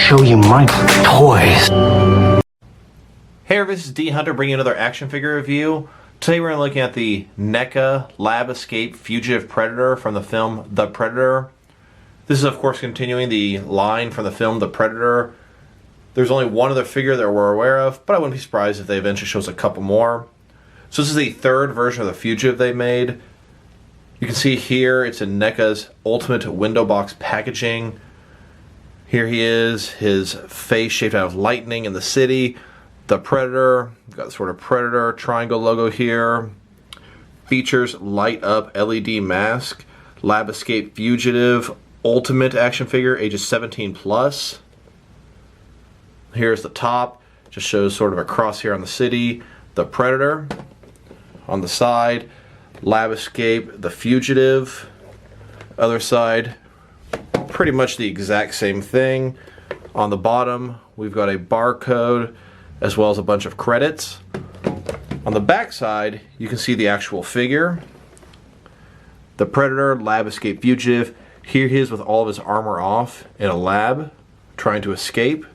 show you my toys. Hey everybody, this is D Hunter bringing you another action figure review. Today we're looking at the Neca Lab Escape Fugitive Predator from the film The Predator. This is of course continuing the line from the film The Predator. There's only one other figure that we're aware of, but I wouldn't be surprised if they eventually show us a couple more. So this is the third version of the Fugitive they made. You can see here it's in Neca's ultimate window box packaging. Here he is, his face shaped out of lightning in the city. The Predator, we've got sort of Predator triangle logo here. Features light up LED mask. Lab Escape Fugitive, ultimate action figure, ages 17 plus. Here's the top, just shows sort of a cross here on the city. The Predator on the side. Lab Escape, the Fugitive. Other side, pretty much the exact same thing. On the bottom, we've got a barcode as well as a bunch of credits. On the back side, you can see the actual figure. The Predator, Lab Escape Fugitive. Here he is with all of his armor off in a lab, trying to escape.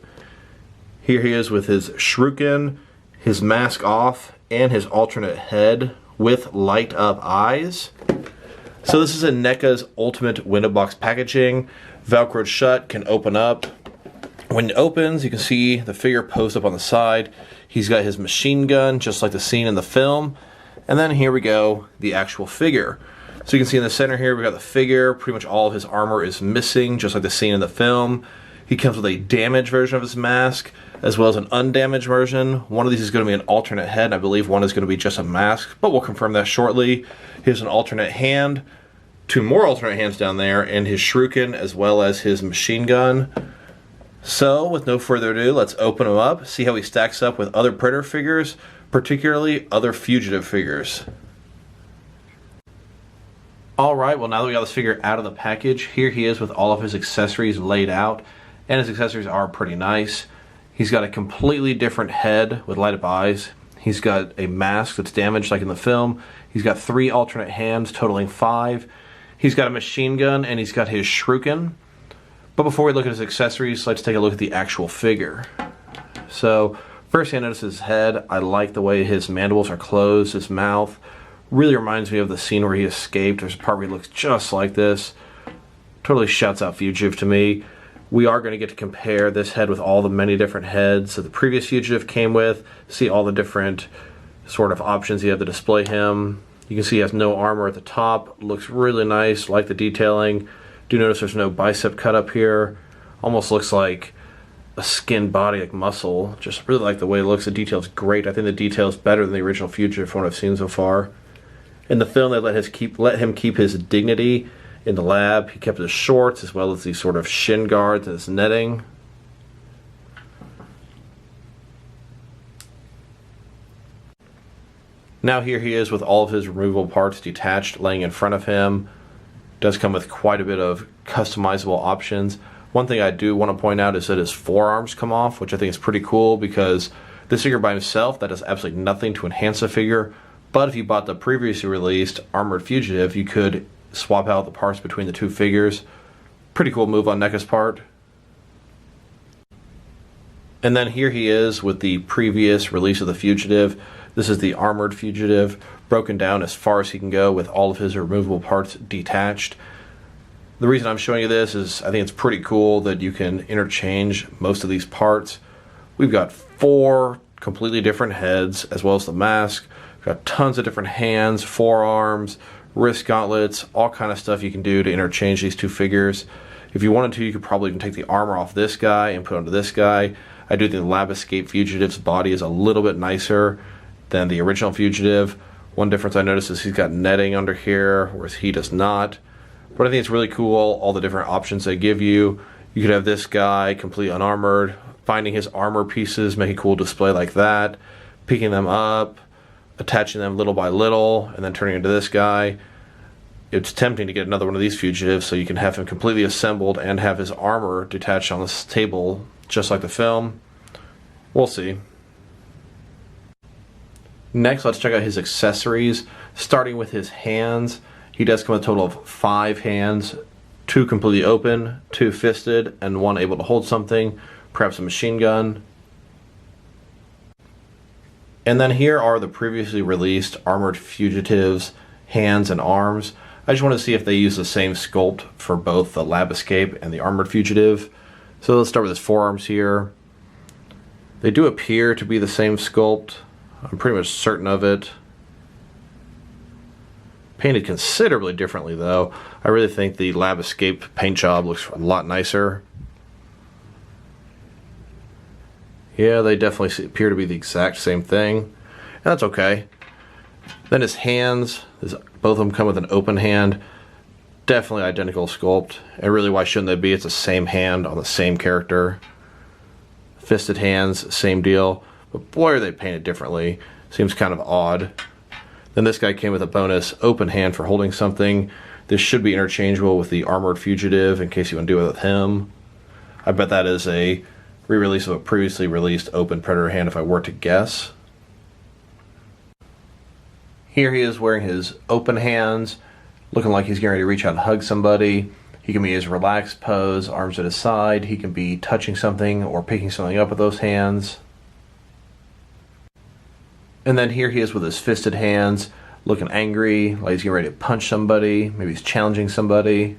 Here he is with his shuriken, his mask off, and his alternate head with light up eyes. So this is in Neca's ultimate window box packaging. Velcroed shut, can open up. When it opens, you can see the figure posed up on the side. He's got his machine gun, just like the scene in the film. And then here we go, the actual figure. So you can see in the center here, we got the figure. Pretty much all of his armor is missing, just like the scene in the film. He comes with a damaged version of his mask, as well as an undamaged version. One of these is going to be an alternate head, and I believe one is going to be just a mask, but we'll confirm that shortly. Here's an alternate hand, two more alternate hands down there, and his shuriken, as well as his machine gun. So, with no further ado, let's open him up, see how he stacks up with other Predator figures, particularly other Fugitive figures. Alright, well now that we got this figure out of the package, here he is with all of his accessories laid out, and his accessories are pretty nice. He's got a completely different head with light up eyes. He's got a mask that's damaged like in the film. He's got 3 alternate hands, totaling 5. He's got a machine gun, and he's got his shuriken. But before we look at his accessories, let's take a look at the actual figure. So, first I notice his head. I like the way his mandibles are closed, his mouth. Really reminds me of the scene where he escaped. There's a part where he looks just like this. Totally shouts out Fugitive to me. We are going to get to compare this head with all the many different heads that the previous Fugitive came with. See all the different sort of options you have to display him. You can see he has no armor at the top. Looks really nice, like the detailing. Do notice there's no bicep cut up here. Almost looks like a skin body, like muscle. Just really like the way it looks. The detail's great. I think the detail's better than the original Fugitive from what I've seen so far. In the film, they let him keep his dignity. In the lab, he kept his shorts as well as these sort of shin guards and his netting. Now here he is with all of his removable parts detached, laying in front of him. Does come with quite a bit of customizable options. One thing I do want to point out is that his forearms come off, which I think is pretty cool because this figure by himself, that does absolutely nothing to enhance the figure. But if you bought the previously released Armored Fugitive, you could swap out the parts between the two figures. Pretty cool move on Neca's part. And then here he is with the previous release of the Fugitive. This is the Armored Fugitive, broken down as far as he can go with all of his removable parts detached. The reason I'm showing you this is I think it's pretty cool that you can interchange most of these parts. We've got 4 completely different heads as well as the mask. We've got tons of different hands, forearms, wrist gauntlets, all kind of stuff you can do to interchange these two figures. If you wanted to, you could probably even take the armor off this guy and put it onto this guy. I do think the Lab Escape Fugitive's body is a little bit nicer than the original Fugitive. One difference I noticed is he's got netting under here, whereas he does not. But I think it's really cool, all the different options they give you. You could have this guy completely unarmored, finding his armor pieces, make a cool display like that, picking them up, attaching them little by little, and then turning into this guy. It's tempting to get another one of these Fugitives so you can have him completely assembled and have his armor detached on this table, just like the film. We'll see. Next, let's check out his accessories, starting with his hands. He does come with a total of 5 hands, 2 completely open, 2 fisted, and 1 able to hold something. perhaps a machine gun. And then here are the previously released Armored Fugitives hands and arms. I just want to see if they use the same sculpt for both the Lab Escape and the Armored Fugitive. So let's start with his forearms here. They do appear to be the same sculpt. I'm pretty much certain of it. Painted considerably differently though. I really think the Lab Escape paint job looks a lot nicer. Yeah, they definitely appear to be the exact same thing. And that's okay. Then his hands, both of them come with an open hand. Definitely identical sculpt. And really, why shouldn't they be? It's the same hand on the same character. Fisted hands, same deal. But boy, are they painted differently. Seems kind of odd. Then this guy came with a bonus open hand for holding something. This should be interchangeable with the Armored Fugitive in case you want to do it with him. I bet that is a re-release of a previously released open Predator hand if I were to guess. Here he is wearing his open hands, looking like he's getting ready to reach out and hug somebody. He can be his relaxed pose, arms at his side. He can be touching something or picking something up with those hands. And then here he is with his fisted hands, looking angry, like he's getting ready to punch somebody. Maybe he's challenging somebody.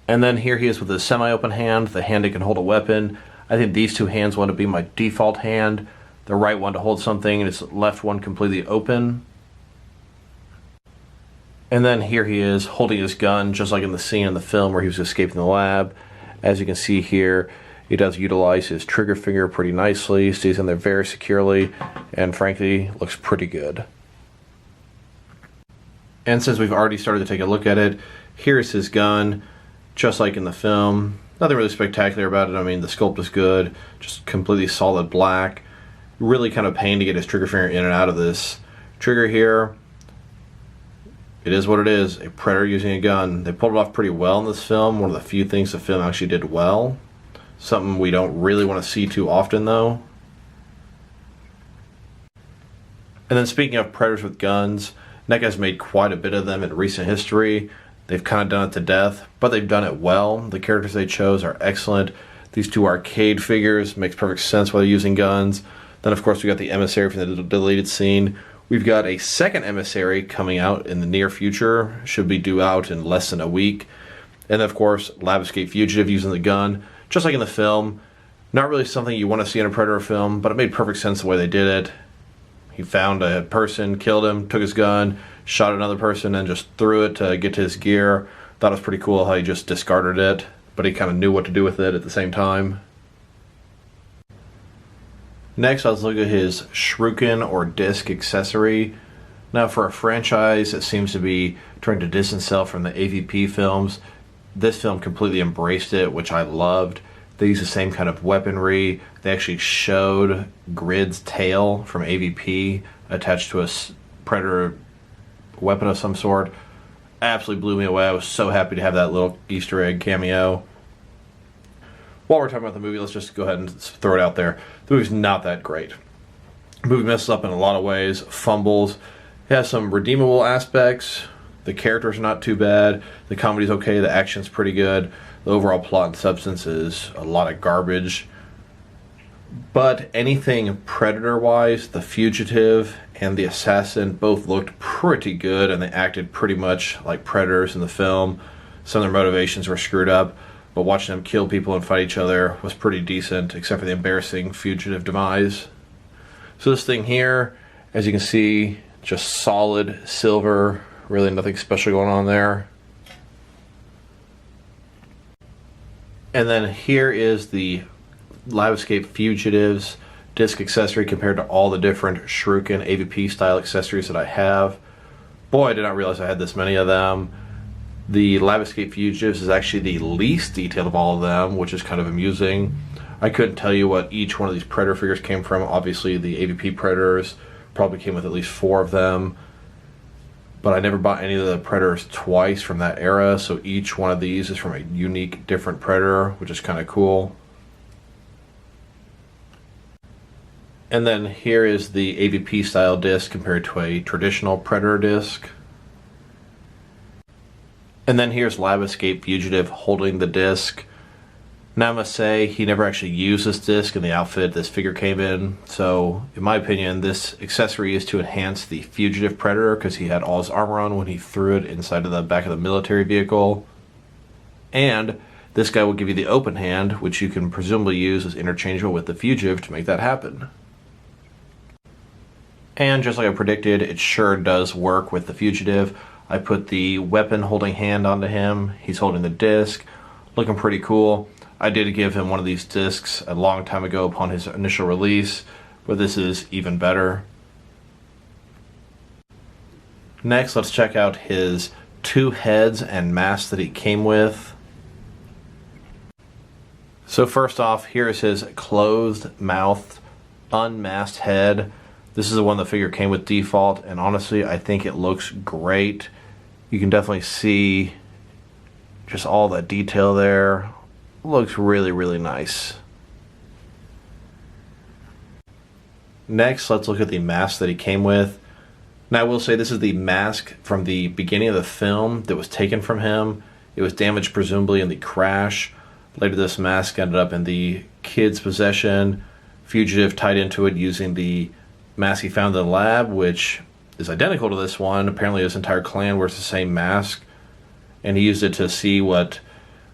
And then here he is with his semi-open hand, the hand that can hold a weapon. I think these two hands want to be my default hand. The right one to hold something and his left one completely open. And then here he is holding his gun, just like in the scene in the film where he was escaping the lab. As you can see here, he does utilize his trigger finger pretty nicely, stays in there very securely, and frankly, looks pretty good. And since we've already started to take a look at it, here's his gun, just like in the film. Nothing really spectacular about it. I mean, the sculpt is good, just completely solid black. Really kind of pain to get his trigger finger in and out of this trigger here. It is what it is, a Predator using a gun. They pulled it off pretty well in this film. One of the few things the film actually did well. Something we don't really want to see too often though. And then speaking of Predators with guns, Neca's made quite a bit of them in recent history. They've kind of done it to death, but they've done it well. The characters they chose are excellent. These two arcade figures makes perfect sense while they're using guns. Then of course we got the emissary from the deleted scene. We've got a second emissary coming out in the near future. Should be due out in less than a week. And of course, Lab Escape Fugitive using the gun, just like in the film. Not really something you want to see in a Predator film, but it made perfect sense the way they did it. He found a person, killed him, took his gun, shot another person, and just threw it to get to his gear. Thought it was pretty cool how he just discarded it, but he kind of knew what to do with it at the same time. Next, let's look at his shuriken or disc accessory. Now, for a franchise that seems to be trying to distance itself from the AVP films, this film completely embraced it, which I loved. They used the same kind of weaponry. They actually showed Grid's tail from AVP attached to a Predator weapon of some sort. Absolutely blew me away. I was so happy to have that little Easter egg cameo. While we're talking about the movie, let's just go ahead and throw it out there. The movie's not that great. The movie messes up in a lot of ways, fumbles. It has some redeemable aspects. The characters are not too bad. The comedy's okay. The action's pretty good. The overall plot and substance is a lot of garbage. But anything Predator-wise, the Fugitive and the Assassin both looked pretty good, and they acted pretty much like Predators in the film. Some of their motivations were screwed up, but watching them kill people and fight each other was pretty decent, except for the embarrassing Fugitive demise. So this thing here, as you can see, just solid silver, really nothing special going on there. And then here is the Lab Escape Fugitives disc accessory compared to all the different shuriken AVP style accessories that I have. Boy, I did not realize I had this many of them. The Lab Escape Fugitives is actually the least detailed of all of them, which is kind of amusing. I couldn't tell you what each one of these Predator figures came from. Obviously, the AVP Predators probably came with at least 4 of them. But I never bought any of the Predators twice from that era, so each one of these is from a unique, different Predator, which is kind of cool. And then here is the AVP style disc compared to a traditional Predator disc. And then here's Lab Escape Fugitive holding the disc. Now I must say, he never actually used this disc in the outfit this figure came in, so in my opinion, this accessory is to enhance the Fugitive Predator because he had all his armor on when he threw it inside of the back of the military vehicle. And this guy will give you the open hand, which you can presumably use as interchangeable with the Fugitive to make that happen. And just like I predicted, it sure does work with the Fugitive. I put the weapon holding hand onto him, he's holding the disc, looking pretty cool. I did give him one of these discs a long time ago upon his initial release, but this is even better. Next, let's check out his 2 heads and mask that he came with. So first off, here is his closed mouth, unmasked head. This is the one the figure came with default, and honestly, I think it looks great. You can definitely see just all that detail there. Looks really, really nice. Next, let's look at the mask that he came with. Now, I will say this is the mask from the beginning of the film that was taken from him. It was damaged presumably in the crash. Later, this mask ended up in the kid's possession. Fugitive tied into it using the mask he found in the lab, which is identical to this one. Apparently, his entire clan wears the same mask. And he used it to see what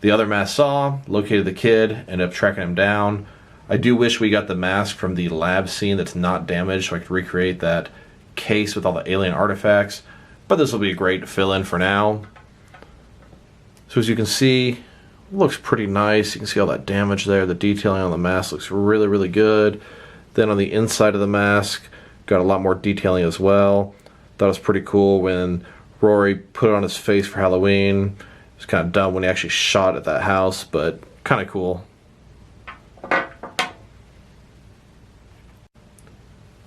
the other mask saw, located the kid, ended up tracking him down. I do wish we got the mask from the lab scene that's not damaged so I could recreate that case with all the alien artifacts, but this will be a great fill-in for now. So as you can see, looks pretty nice. You can see all that damage there. The detailing on the mask looks really, really good. Then on the inside of the mask, got a lot more detailing as well. Thought it was pretty cool when Rory put it on his face for Halloween. It's kind of dumb when he actually shot at that house, but kind of cool.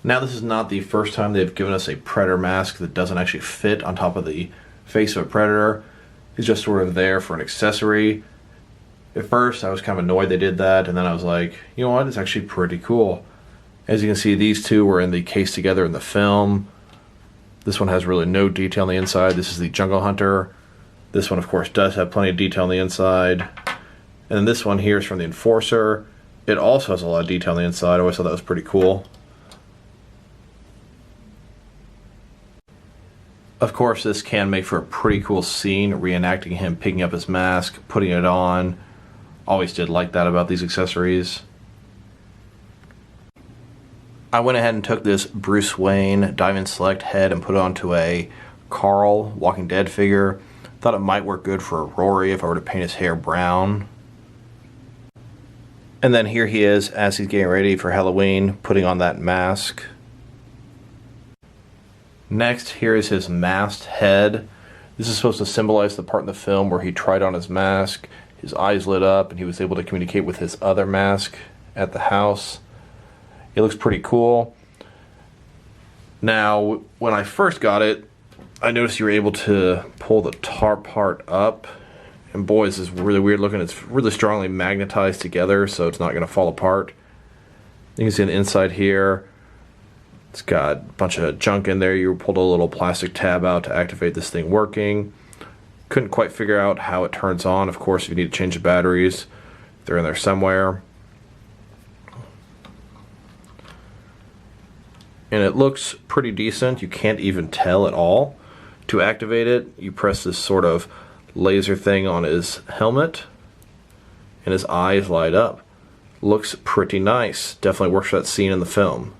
Now, this is not the first time they've given us a Predator mask that doesn't actually fit on top of the face of a Predator. He's just sort of there for an accessory. At first, I was kind of annoyed they did that, and then I was like, you know what, it's actually pretty cool. As you can see, these two were in the case together in the film. This one has really no detail on the inside. This is the Jungle Hunter. This one, of course, does have plenty of detail on the inside. And then this one here is from the Enforcer. It also has a lot of detail on the inside. I always thought that was pretty cool. Of course, this can make for a pretty cool scene, reenacting him picking up his mask, putting it on. Always did like that about these accessories. I went ahead and took this Bruce Wayne Diamond Select head and put it onto a Carl Walking Dead figure. Thought it might work good for Rory if I were to paint his hair brown. And then here he is as he's getting ready for Halloween, putting on that mask. Next, here is his masked head. This is supposed to symbolize the part in the film where he tried on his mask, his eyes lit up, and he was able to communicate with his other mask at the house. It looks pretty cool. Now, when I first got it, I noticed you were able to pull the tar part up. And boy, this is really weird looking. It's really strongly magnetized together, so it's not going to fall apart. You can see on the inside here, it's got a bunch of junk in there. You pulled a little plastic tab out to activate this thing working. Couldn't quite figure out how it turns on. Of course, if you need to change the batteries, they're in there somewhere. And it looks pretty decent. You can't even tell at all. To activate it, you press this sort of laser thing on his helmet, and his eyes light up. Looks pretty nice. Definitely works for that scene in the film.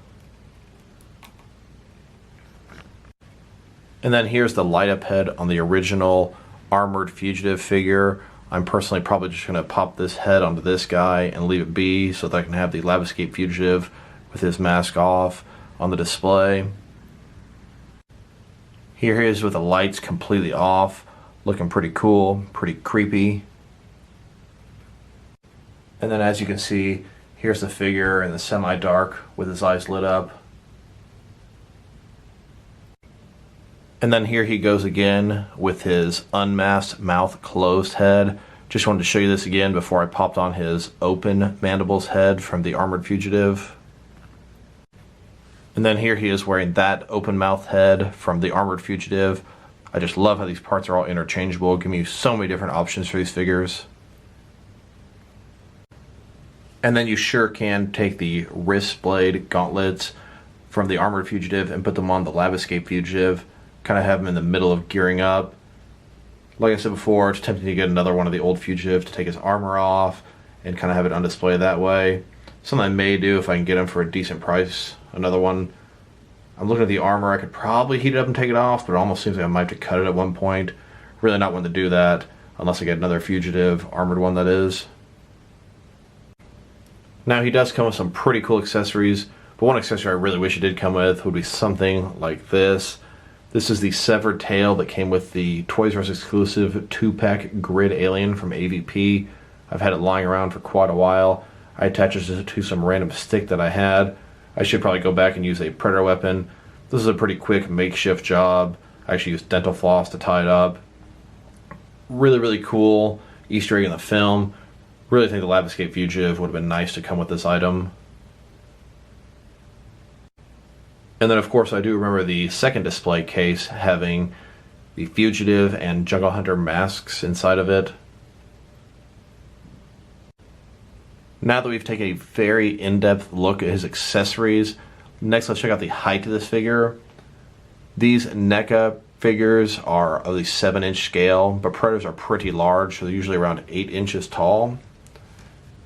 And then here's the light up head on the original armored Fugitive figure. I'm personally probably just going to pop this head onto this guy and leave it be so that I can have the Lab Escape Fugitive with his mask off on the display. Here he is with the lights completely off, looking pretty cool, pretty creepy. And then as you can see, here's the figure in the semi-dark with his eyes lit up. And then here he goes again with his unmasked, mouth closed head. Just wanted to show you this again before I popped on his open mandibles head from the Armored Fugitive. And then here he is wearing that open mouth head from the Armored Fugitive. I just love how these parts are all interchangeable, giving you so many different options for these figures. And then you sure can take the wrist blade gauntlets from the Armored Fugitive and put them on the Lab Escape Fugitive. Kind of have them in the middle of gearing up. Like I said before, it's tempting to get another one of the old Fugitive to take his armor off and kind of have it on display that way. Something I may do if I can get him for a decent price. Another one. I'm looking at the armor. I could probably heat it up and take it off, but it almost seems like I might have to cut it at one point. Really not one to do that unless I get another Fugitive, armored one that is. Now he does come with some pretty cool accessories, but one accessory I really wish it did come with would be something like this. This is the severed tail that came with the Toys R Us exclusive 2-pack Grid Alien from AVP. I've had it lying around for quite a while. I attached it to some random stick that I had. I should probably go back and use a Predator weapon. This is a pretty quick makeshift job. I actually used dental floss to tie it up. Really, really cool Easter egg in the film. Really think the Lab Escape Fugitive would have been nice to come with this item. And then of course I do remember the second display case having the Fugitive and Jungle Hunter masks inside of it. Now that we've taken a very in-depth look at his accessories, next let's check out the height of this figure. These Neca figures are of the 7-inch scale, but Predators are pretty large, so they're usually around 8 inches tall.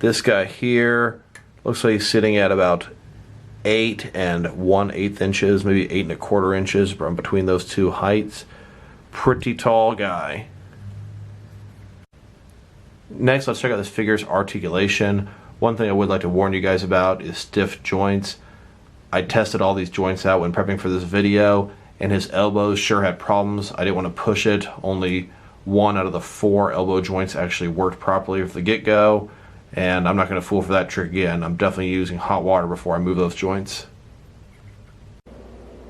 This guy here looks like he's sitting at about 8 and 1/8 inches, maybe 8 1/4 inches from between those two heights. Pretty tall guy. Next, let's check out this figure's articulation. One thing I would like to warn you guys about is stiff joints. I tested all these joints out when prepping for this video, and his elbows sure had problems. I didn't want to push it. Only 1 out of the 4 elbow joints actually worked properly from the get-go. And I'm not going to fool for that trick again. I'm definitely using hot water before I move those joints.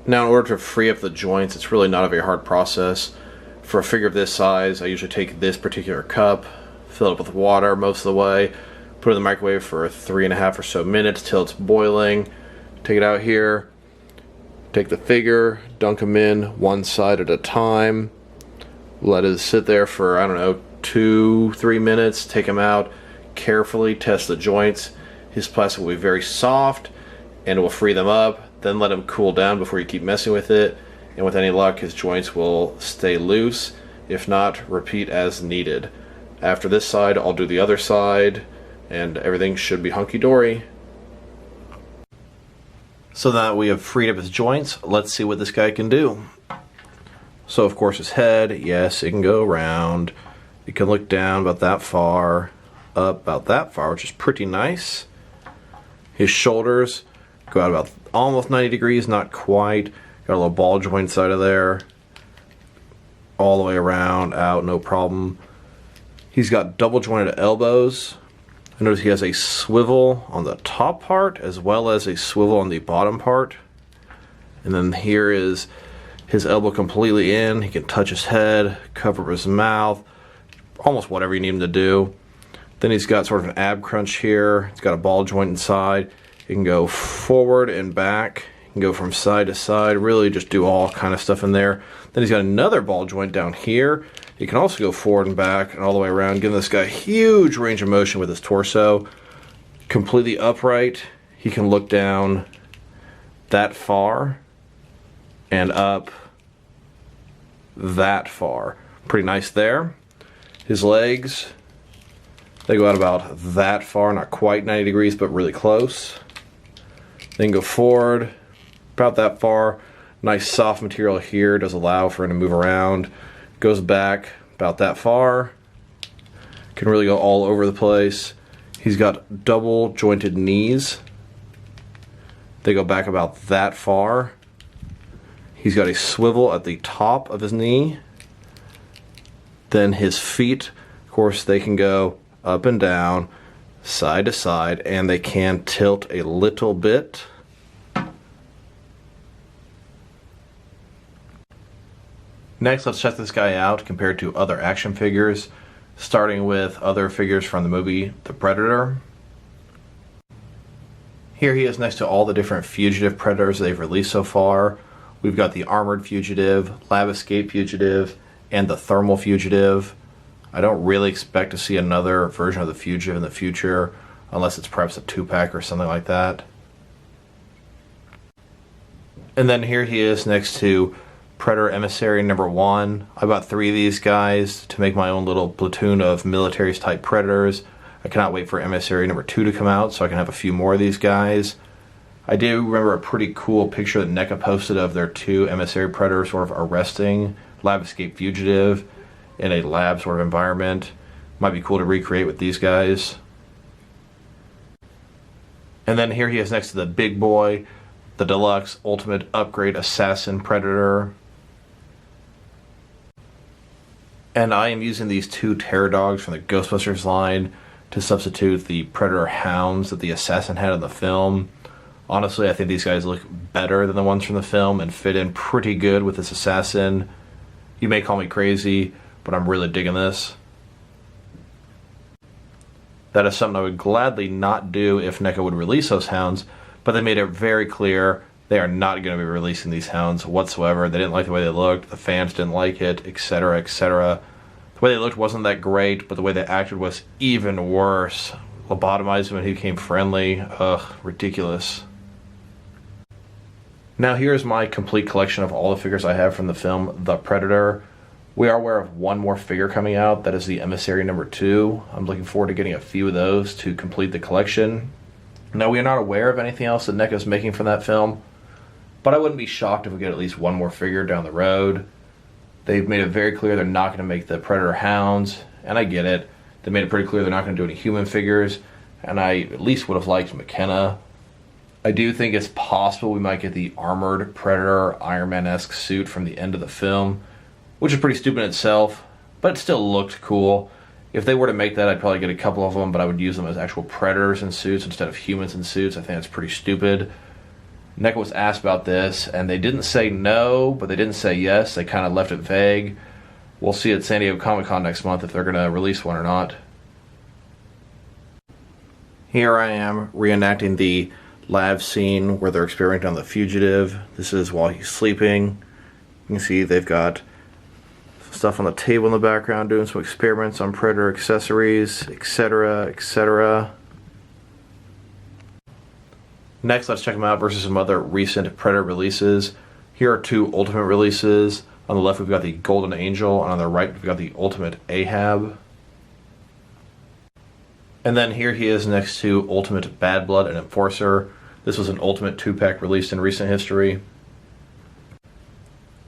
Now in order to free up the joints, it's really not a very hard process. For a figure of this size, I usually take this particular cup, fill it up with water most of the way, put it in the microwave for 3.5 or so minutes till it's boiling. Take it out here, take the figure, dunk them in one side at a time, let it sit there for, I don't know, 2-3 minutes, take them out, carefully test the joints. His plastic will be very soft and it will free them up. Then let them cool down before you keep messing with it, and with any luck his joints will stay loose. If not, repeat as needed. After this side I'll do the other side and everything should be hunky-dory. So now that we have freed up his joints, let's see what this guy can do. So of course his head, yes, it can go around. It can look down about that far, up about that far, which is pretty nice. His shoulders go out about almost 90 degrees, not quite. Got a little ball joint inside of there. All the way around, out, no problem. He's got double jointed elbows. I notice he has a swivel on the top part as well as a swivel on the bottom part. And then here is his elbow completely in. He can touch his head, cover his mouth, almost whatever you need him to do. Then he's got sort of an ab crunch here. He's got a ball joint inside. He can go forward and back. He can go from side to side. Really just do all kind of stuff in there. Then he's got another ball joint down here. He can also go forward and back and all the way around, giving this guy huge range of motion with his torso. Completely upright. He can look down that far and up that far. Pretty nice there. His legs, they go out about that far, not quite 90 degrees, but really close. Then go forward, about that far. Nice soft material here, does allow for him to move around. Goes back about that far. Can really go all over the place. He's got double jointed knees. They go back about that far. He's got a swivel at the top of his knee. Then his feet, of course, they can go up and down, side to side, and they can tilt a little bit. Next, let's check this guy out compared to other action figures, starting with other figures from the movie The Predator. Here he is next to all the different Fugitive Predators they've released so far. We've got the Armored Fugitive, Lab Escape Fugitive, and the Thermal Fugitive. I don't really expect to see another version of the Fugitive in the future. unless it's perhaps a 2-pack or something like that. And then here he is next to Predator Emissary number 1. I bought 3 of these guys to make my own little platoon of militaries type Predators. I cannot wait for Emissary number 2 to come out so I can have a few more of these guys. I do remember a pretty cool picture that Neca posted of their 2 Emissary Predators sort of arresting Lab Escape Fugitive in a lab sort of environment. Might be cool to recreate with these guys. And then here he is next to the big boy, the Deluxe Ultimate Upgrade Assassin Predator. And I am using these 2 Terror Dogs from the Ghostbusters line to substitute the Predator Hounds that the Assassin had in the film. Honestly, I think these guys look better than the ones from the film and fit in pretty good with this Assassin. You may call me crazy, but I'm really digging this. That is something I would gladly not do if Neca would release those hounds, but they made it very clear they are not going to be releasing these hounds whatsoever. They didn't like the way they looked, the fans didn't like it, etc., etc. The way they looked wasn't that great, but the way they acted was even worse. Lobotomized him and he became friendly. Ugh, ridiculous. Now here's my complete collection of all the figures I have from the film The Predator. We are aware of one more figure coming out, that is the Emissary number 2. I'm looking forward to getting a few of those to complete the collection. Now we are not aware of anything else that Neca is making from that film, but I wouldn't be shocked if we get at least one more figure down the road. They've made it very clear they're not going to make the Predator Hounds, and I get it. They made it pretty clear they're not going to do any human figures, and I at least would have liked McKenna. I do think it's possible we might get the armored Predator Iron Man-esque suit from the end of the film, which is pretty stupid in itself, but it still looked cool. If they were to make that, I'd probably get a couple of them, but I would use them as actual Predators in suits instead of humans in suits. I think that's pretty stupid. Neca was asked about this, and they didn't say no, but they didn't say yes. They kind of left it vague. We'll see at San Diego Comic-Con next month if they're going to release one or not. Here I am reenacting the lab scene where they're experimenting on the Fugitive. This is while he's sleeping. You can see they've got stuff on the table in the background, doing some experiments on Predator accessories, etc., etc. Next, let's check them out versus some other recent Predator releases. Here are 2 Ultimate releases. On the left, we've got the Golden Angel, and on the right, we've got the Ultimate Ahab. And then here he is next to Ultimate Bad Blood and Enforcer. This was an Ultimate 2-pack released in recent history.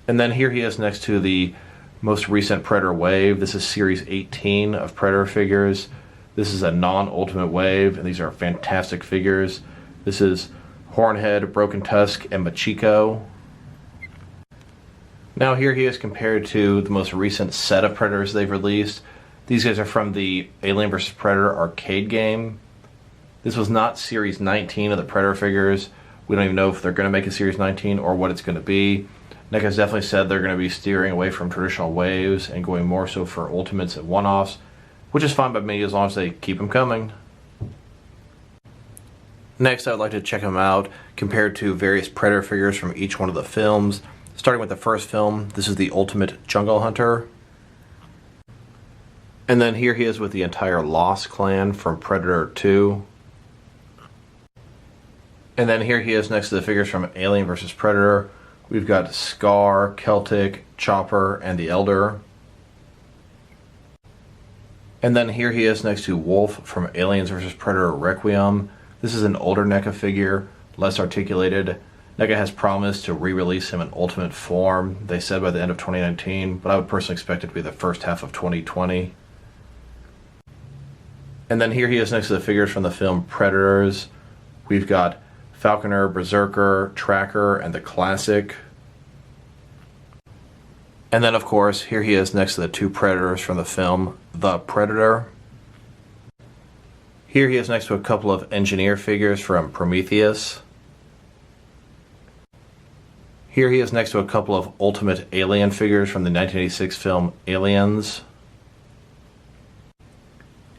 And then here he is next to the most recent Predator Wave. This is Series 18 of Predator figures. This is a non-Ultimate Wave, and these are fantastic figures. This is Hornhead, Broken Tusk, and Machiko. Now here he is compared to the most recent set of Predators they've released. These guys are from the Alien vs. Predator arcade game. This was not Series 19 of the Predator figures. We don't even know if they're going to make a Series 19 or what it's going to be. Neca has definitely said they're going to be steering away from traditional waves and going more so for Ultimates and one-offs, which is fine by me as long as they keep them coming. Next, I would like to check them out compared to various Predator figures from each one of the films. Starting with the first film, this is the Ultimate Jungle Hunter. And then here he is with the entire Lost Clan from Predator 2. And then here he is next to the figures from Alien vs. Predator. We've got Scar, Celtic, Chopper, and the Elder. And then here he is next to Wolf from Aliens vs. Predator Requiem. This is an older Neca figure, less articulated. Neca has promised to re-release him in Ultimate form, they said by the end of 2019, but I would personally expect it to be the first half of 2020. And then here he is next to the figures from the film Predators. We've got Falconer, Berserker, Tracker, and the Classic. And then, of course, here he is next to the 2 Predators from the film The Predator. Here he is next to a couple of Engineer figures from Prometheus. Here he is next to a couple of Ultimate Alien figures from the 1986 film Aliens.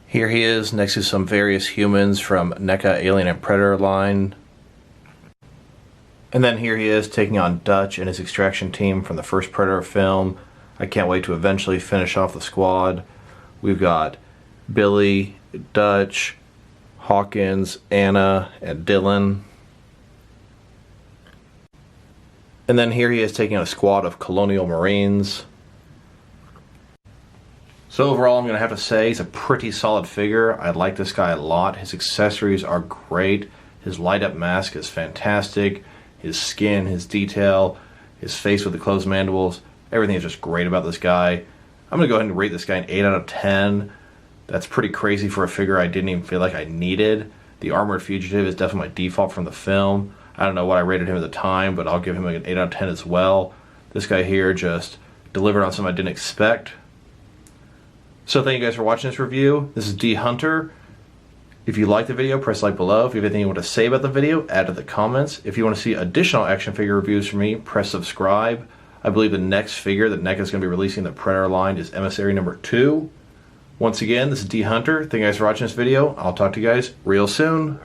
Here he is next to some various humans from Neca Alien and Predator line. And then here he is taking on Dutch and his extraction team from the first Predator film. I can't wait to eventually finish off the squad. We've got Billy, Dutch, Hawkins, Anna, and Dylan. And then here he is taking on a squad of Colonial Marines. So overall, I'm going to have to say he's a pretty solid figure. I like this guy a lot. His accessories are great. His light up mask is fantastic. His skin, his detail, his face with the closed mandibles, everything is just great about this guy. I'm going to go ahead and rate this guy an 8 out of 10. That's pretty crazy for a figure I didn't even feel like I needed. The Armored Fugitive is definitely my default from the film. I don't know what I rated him at the time, but I'll give him an 8 out of 10 as well. This guy here just delivered on something I didn't expect. So thank you guys for watching this review. This is D Hunter. If you like the video, press like below. If you have anything you want to say about the video, add to the comments. If you want to see additional action figure reviews from me, press subscribe. I believe the next figure that Neca is going to be releasing in the Predator line is Emissary number 2. Once again, this is D Hunter. Thank you guys for watching this video. I'll talk to you guys real soon.